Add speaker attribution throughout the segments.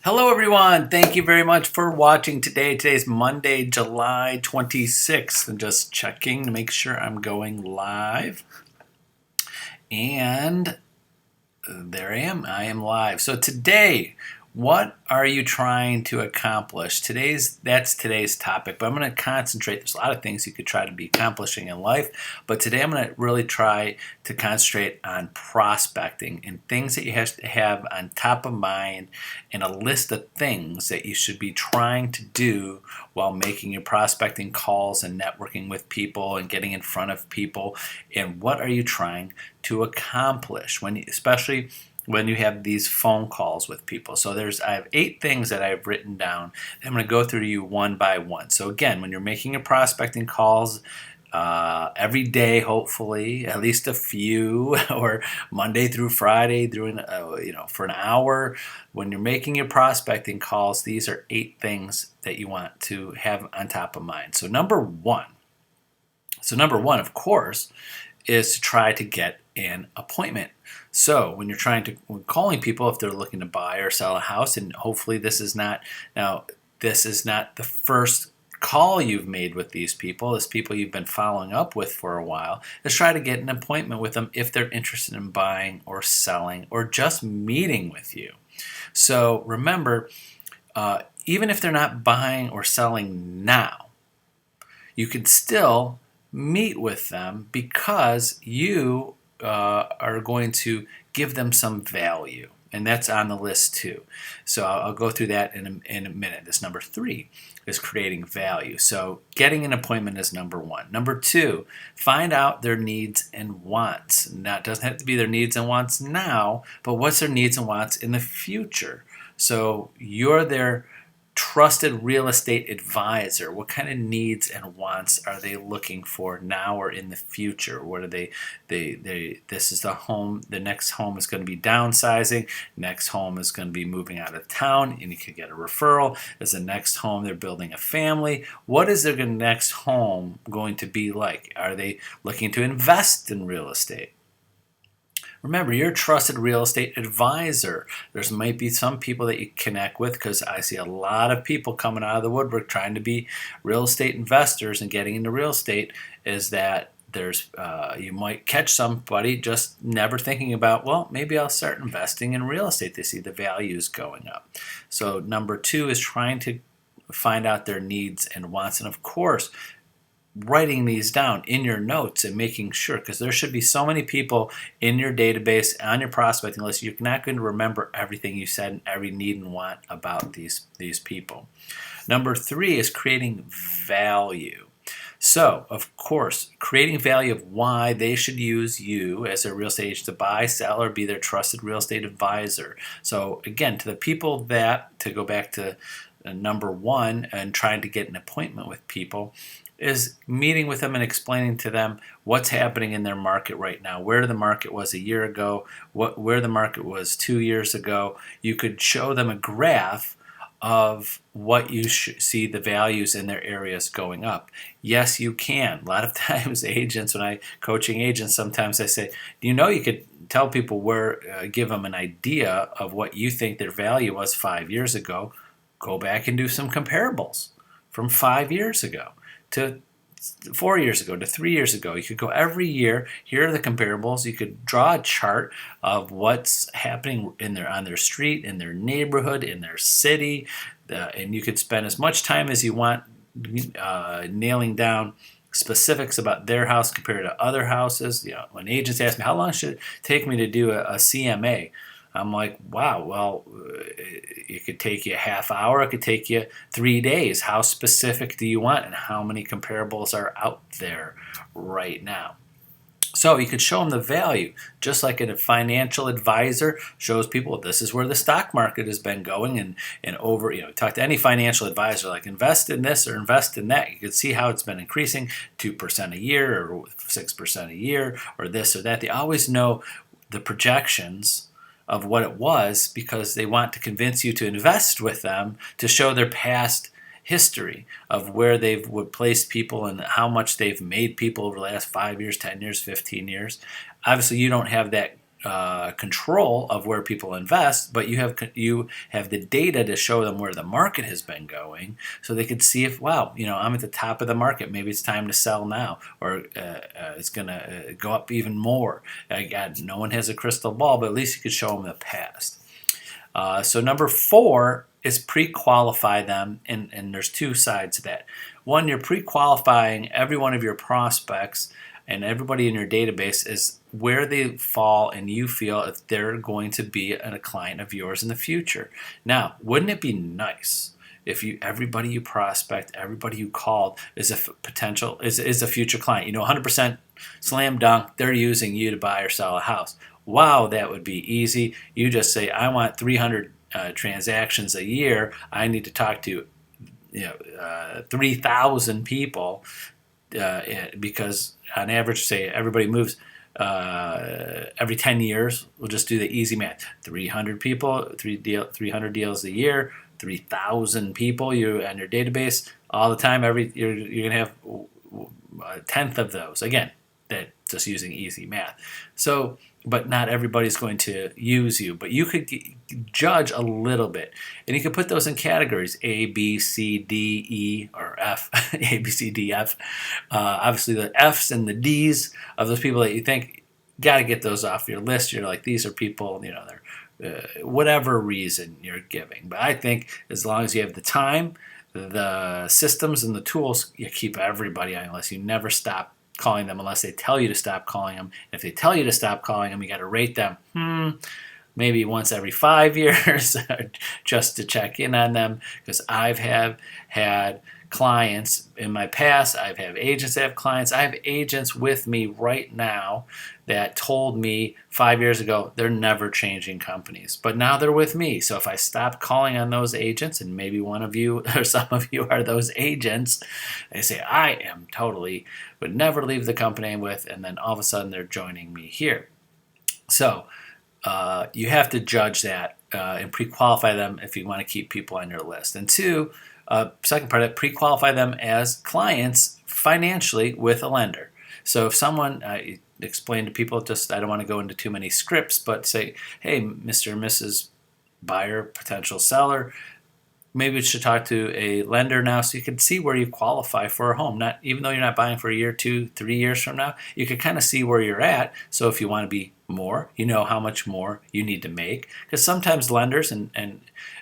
Speaker 1: Hello everyone, thank you very much for watching today. Today's Monday, July 26th. I'm just checking to make sure I'm going live. And there I am live. So today, what are you trying to accomplish? That's today's topic, but I'm going to concentrate. There's a lot of things you could try to be accomplishing in life, but today I'm going to really try to concentrate on prospecting and things that you have to have on top of mind, and a list of things that you should be trying to do while making your prospecting calls and networking with people and getting in front of people. And what are you trying to accomplish especially when you have these phone calls with people. So I have 8 things that I've written down. I'm going to go through you one by one. So again, when you're making your prospecting calls every day, hopefully at least a few, or Monday through Friday, for an hour, when you're making your prospecting calls, these are 8 things that you want to have on top of mind. So number one, of course, is to try to get an appointment. So when when calling people, if they're looking to buy or sell a house, and hopefully this is not the first call you've made with these people. It's people you've been following up with for a while. Let's try to get an appointment with them if they're interested in buying or selling or just meeting with you. So remember, even if they're not buying or selling now, you can still meet with them because you are going to give them some value, and that's on the list too. So I'll go through that in a minute. This number 3 is creating value. So getting an appointment is number 1. Number 2, find out their needs and wants. Now, it doesn't have to be their needs and wants now, but what's their needs and wants in the future. So you're their trusted real estate advisor. What kind of needs and wants are they looking for now or in the future? What are they this is the home, the next home is going to be downsizing, next home is going to be moving out of town, and you could get a referral. Is the next home they're building a family? What is their next home going to be like? Are they looking to invest in real estate? Remember, you're a trusted real estate advisor. There's might be some people that you connect with, because I see a lot of people coming out of the woodwork trying to be real estate investors and getting into real estate. Is that you might catch somebody just never thinking about, well, maybe I'll start investing in real estate. They see the values going up. So number 2 is trying to find out their needs and wants, and of course, writing these down in your notes and making sure, because there should be so many people in your database on your prospecting list, you're not going to remember everything you said and every need and want about these people. Number 3 is creating value. So, of course, creating value of why they should use you as a real estate agent to buy, sell, or be their trusted real estate advisor. So, again, to the people to go back to number 1 and trying to get an appointment with people, is meeting with them and explaining to them what's happening in their market right now, where the market was a year ago, where the market was 2 years ago. You could show them a graph of what you see the values in their areas going up. Yes, you can. A lot of times when I coaching agents, sometimes I say, you could tell people give them an idea of what you think their value was 5 years ago. Go back and do some comparables from 5 years ago to 4 years ago to 3 years ago. You could go every year. Here are the comparables. You could draw a chart of what's happening on their street, in their neighborhood, in their city, and you could spend as much time as you want nailing down specifics about their house compared to other houses. When agents ask me, how long should it take me to do a CMA? I'm like, wow, well, it could take you a half hour. It could take you 3 days. How specific do you want, and how many comparables are out there right now? So you could show them the value, just like a financial advisor shows people this is where the stock market has been going, and over, talk to any financial advisor, like invest in this or invest in that. You could see how it's been increasing 2% a year or 6% a year or this or that. They always know the projections of what it was, because they want to convince you to invest with them, to show their past history of where they've placed people and how much they've made people over the last 5 years, 10 years, 15 years. Obviously, you don't have that control of where people invest, but you have the data to show them where the market has been going, so they could see if, wow, I'm at the top of the market, maybe it's time to sell now, or it's going to go up even more. No one has a crystal ball, but at least you could show them the past. So number 4 is pre-qualify them, and there's two sides to that. One, you're pre-qualifying every one of your prospects and everybody in your database is where they fall, and you feel if they're going to be a client of yours in the future. Now, wouldn't it be nice if everybody you prospect, everybody you called is a potential is a future client? 100% slam dunk, they're using you to buy or sell a house. Wow, that would be easy. You just say, I want 300 transactions a year. I need to talk to 3,000 people because on average, say everybody moves every 10 years. We'll just do the easy math. 300 people, 300 deals a year, 3,000 people you on your database all the time. You're going to have a tenth of those. Again, that just using easy math. So, but not everybody's going to use you. But you could judge a little bit. And you could put those in categories, A, B, C, D, E, or F. A, B, C, D, F. Obviously, the Fs and the Ds of those people that you think, got to get those off your list. You're like, these are people, they're whatever reason you're giving. But I think as long as you have the time, the systems, and the tools, you keep everybody on your list. You never stop calling them unless they tell you to stop calling them. If they tell you to stop calling them, you got to rate them maybe once every 5 years just to check in on them, because I've had clients in my past. I've had agents that have clients. I have agents with me right now that told me 5 years ago they're never changing companies, but now they're with me. So if I stop calling on those agents, and maybe one of you or some of you are those agents, they say I am totally would never leave the company I'm with, and then all of a sudden they're joining me here. So you have to judge that and pre-qualify them if you want to keep people on your list. And two, second part of it, pre-qualify them as clients financially with a lender. So if someone, explain to people, I don't want to go into too many scripts, but say, hey, Mr. and Mrs. Buyer, potential seller, maybe we should talk to a lender now so you can see where you qualify for a home. Not even though you're not buying for a year, 2, 3 years from now, you can kind of see where you're at. So if you want to be more, you know how much more you need to make. Because sometimes lenders and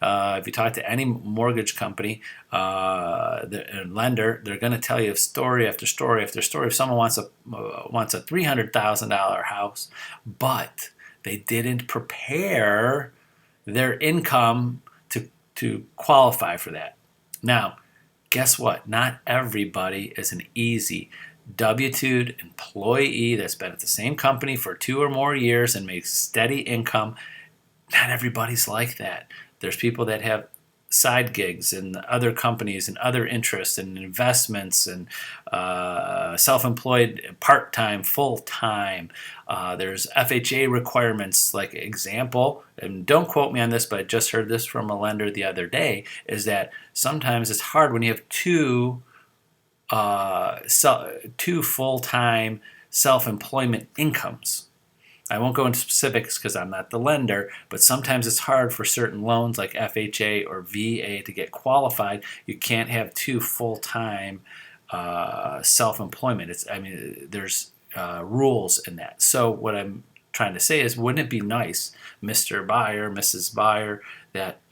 Speaker 1: if you talk to any mortgage company, the lender, they're going to tell you story after story after story. If someone wants a $300,000 house, but they didn't prepare their income to qualify for that. Now, guess what? Not everybody is an easy W-2 employee that's been at the same company for 2 or more years and makes steady income. Not everybody's like that. There's people that have side gigs and other companies and other interests and investments and self-employed part-time, full-time. There's FHA requirements, like example, and don't quote me on this, but I just heard this from a lender the other day, is that sometimes it's hard when you have two full-time self-employment incomes. I won't go into specifics because I'm not the lender, but sometimes it's hard for certain loans like FHA or VA to get qualified. You can't have 2 full-time self-employment. There's rules in that. So what I'm trying to say is, wouldn't it be nice, Mr. Buyer, Mrs. Buyer, that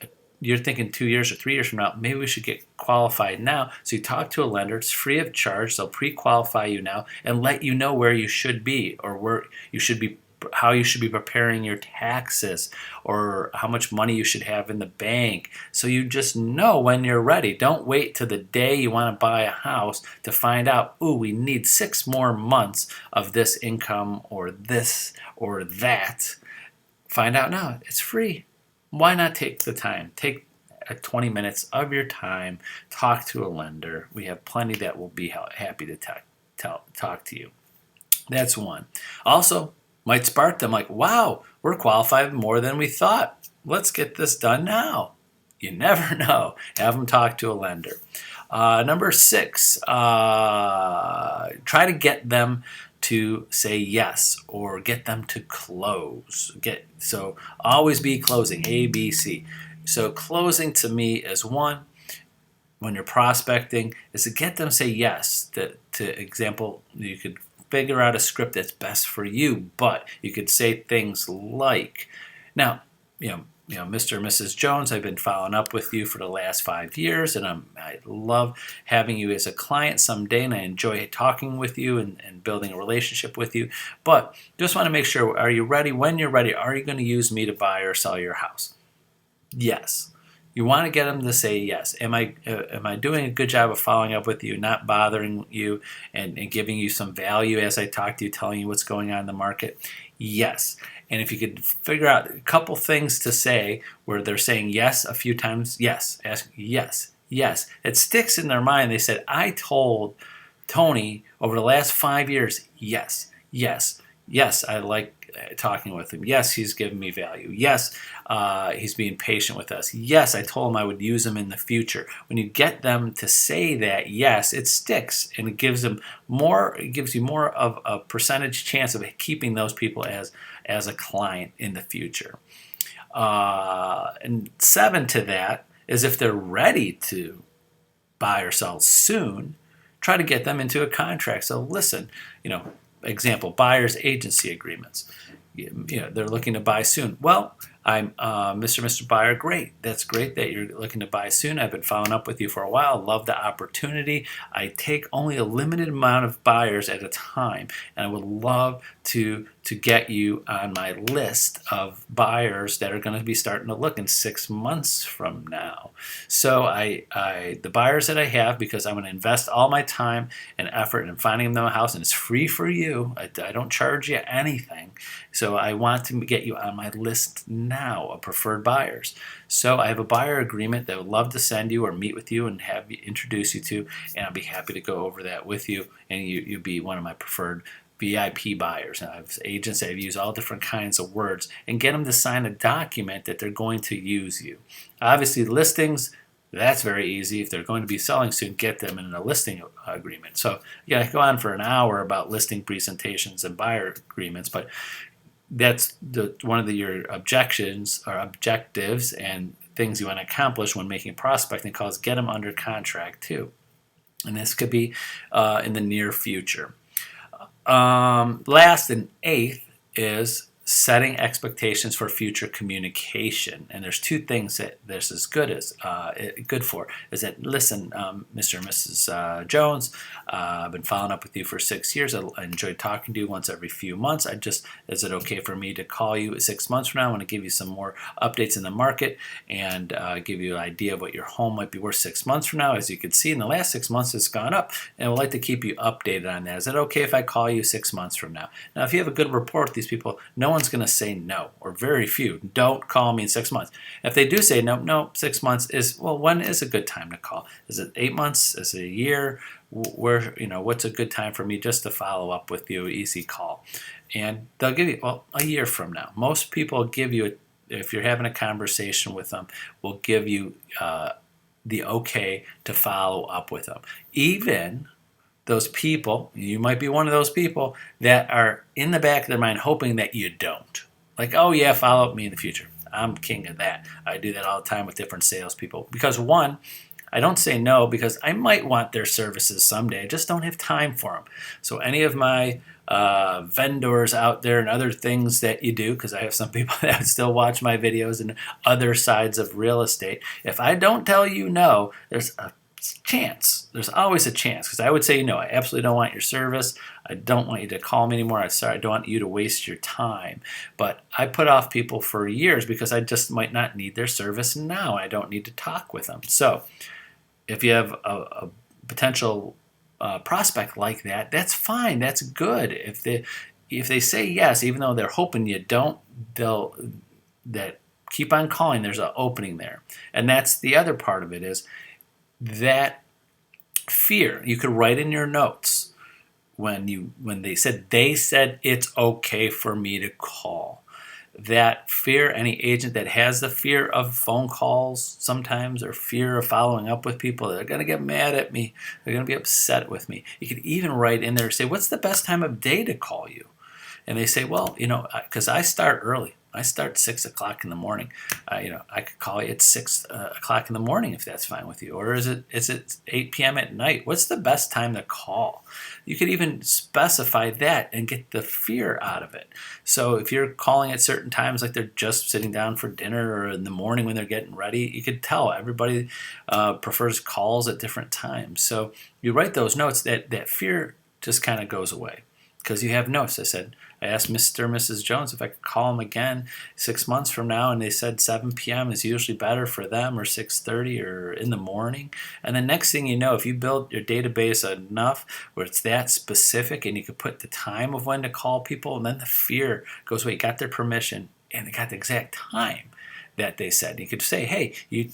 Speaker 1: you're thinking 2 years or 3 years from now, maybe we should get qualified now. So you talk to a lender, it's free of charge. They'll pre-qualify you now and let you know where you should be, or where you should be, how you should be preparing your taxes, or how much money you should have in the bank. So you just know when you're ready. Don't wait till the day you want to buy a house to find out, ooh, we need 6 more months of this income or this or that. Find out now. It's free. Why not take the time? Take 20 minutes of your time, talk to a lender. We have plenty that will be happy to talk to you. That's one. Also, might spark them like, wow, we're qualified more than we thought. Let's get this done now. You never know. Have them talk to a lender. Number 6, try to get them to say yes or get them to close. So always be closing, A, B, C. So closing to me is one, when you're prospecting, is to get them to say yes. To example, you could figure out a script that's best for you, but you could say things like, now, Mr. and Mrs. Jones, I've been following up with you for the last 5 years, and I love having you as a client someday, and I enjoy talking with you and building a relationship with you. But just want to make sure, are you ready? When you're ready, are you going to use me to buy or sell your house? Yes. You want to get them to say yes. Am I doing a good job of following up with you, not bothering you, and giving you some value as I talk to you, telling you what's going on in the market? Yes. And if you could figure out a couple things to say where they're saying yes a few times, yes, ask yes, yes. It sticks in their mind. They said, I told Tony over the last 5 years, yes, yes, yes, I like talking with him. Yes, he's giving me value. Yes, he's being patient with us. Yes, I told him I would use him in the future. When you get them to say that yes, it sticks, and it gives them more. It gives you more of a percentage chance of keeping those people as a client in the future. And 7 to that is if they're ready to buy or sell soon, try to get them into a contract. So listen, example, buyer's agency agreements. They're looking to buy soon. Well, I'm Mr. Buyer. Great. That's great that you're looking to buy soon. I've been following up with you for a while. Love the opportunity. I take only a limited amount of buyers at a time, and I would love to get you on my list of buyers that are going to be starting to look in 6 months from now. So the buyers that I have, because I'm going to invest all my time and effort in finding them a house, and it's free for you. I don't charge you anything. So I want to get you on my list now of preferred buyers. So I have a buyer agreement that I would love to send you or meet with you and have you introduce you to, and I'll be happy to go over that with you, and you'll be one of my preferred VIP buyers. And I have agents that have used all different kinds of words and get them to sign a document that they're going to use you. Obviously, listings, that's very easy. If they're going to be selling soon, get them in a listing agreement. So I go on for an hour about listing presentations and buyer agreements, but that's one of your objections or objectives and things you want to accomplish when making prospecting calls. Get them under contract too, and this could be in the near future. Last and 8th is setting expectations for future communication. And there's 2 things that this is good for. Is that, listen, Mr. and Mrs. Jones, I've been following up with you for 6 years. I enjoyed talking to you once every few months. Is it okay for me to call you 6 months from now? I want to give you some more updates in the market and give you an idea of what your home might be worth 6 months from now. As you can see, in the last 6 months, it's gone up, and I'd like to keep you updated on that. Is it okay if I call you 6 months from now? Now, if you have a good rapport with these people, no one's going to say no, or very few. Don't call me in 6 months. If they do say no, 6 months is, well, when is a good time to call? Is it 8 months? Is it a year? What's a good time for me just to follow up with you? Easy call. And they'll give you, well, a year from now. Most people give you, if you're having a conversation with them, will give you the okay to follow up with them. Even those people, you might be one of those people that are in the back of their mind hoping that you don't. Like, oh yeah, follow up with me in the future. I'm king of that. I do that all the time with different salespeople. Because one, I don't say no because I might want their services someday. I just don't have time for them. So any of my vendors out there and other things that you do, because I have some people that still watch my videos and other sides of real estate, if I don't tell you no, there's a chance. There's always a chance, because I would say no, I absolutely don't want your service. I don't want you to call me anymore. I'm sorry, I don't want you to waste your time. But I put off people for years because I just might not need their service now. I don't need to talk with them. So if you have a potential prospect like that, that's fine. That's good. If they say yes, even though they're hoping you don't, that keep on calling. There's an opening there, and that's the other part of it is that fear. You could write in your notes when they said it's okay for me to call. that fear, any agent that has the fear of phone calls sometimes, or fear of following up with people, they're going to get mad at me, they're going to be upset with me. You could even write in there, say, what's the best time of day to call you? And they say, well, because I start early. I start 6 o'clock in the morning. I could call you at 6 o'clock in the morning if that's fine with you. Or is it 8 p.m. at night? What's the best time to call? You could even specify that and get the fear out of it. So if you're calling at certain times, like they're just sitting down for dinner or in the morning when they're getting ready, you could tell everybody prefers calls at different times. So you write those notes, that fear just kind of goes away. Because you have notes. I asked Mr. and Mrs. Jones if I could call them again 6 months from now, and they said 7 p.m. is usually better for them, or 6:30, or in the morning. And the next thing you know, if you build your database enough where it's that specific and you can put the time of when to call people, and then the fear goes away. You got their permission, and they got the exact time that they said. You could say, hey, you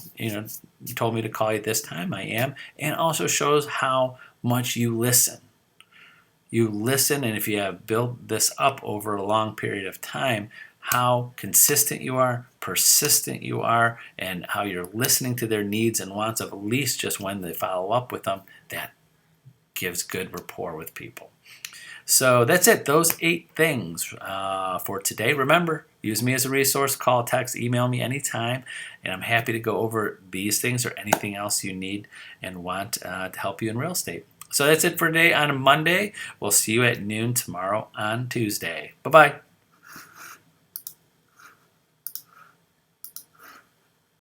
Speaker 1: told me to call you this time. I am. And it also shows how much you listen. You listen, and if you have built this up over a long period of time, how consistent you are, persistent you are, and how you're listening to their needs and wants of at least just when they follow up with them, that gives good rapport with people. So that's it. Those 8 things for today. Remember, use me as a resource. Call, text, email me anytime, and I'm happy to go over these things or anything else you need and want to help you in real estate. So that's it for today on a Monday. We'll see you at noon tomorrow on Tuesday. Bye-bye.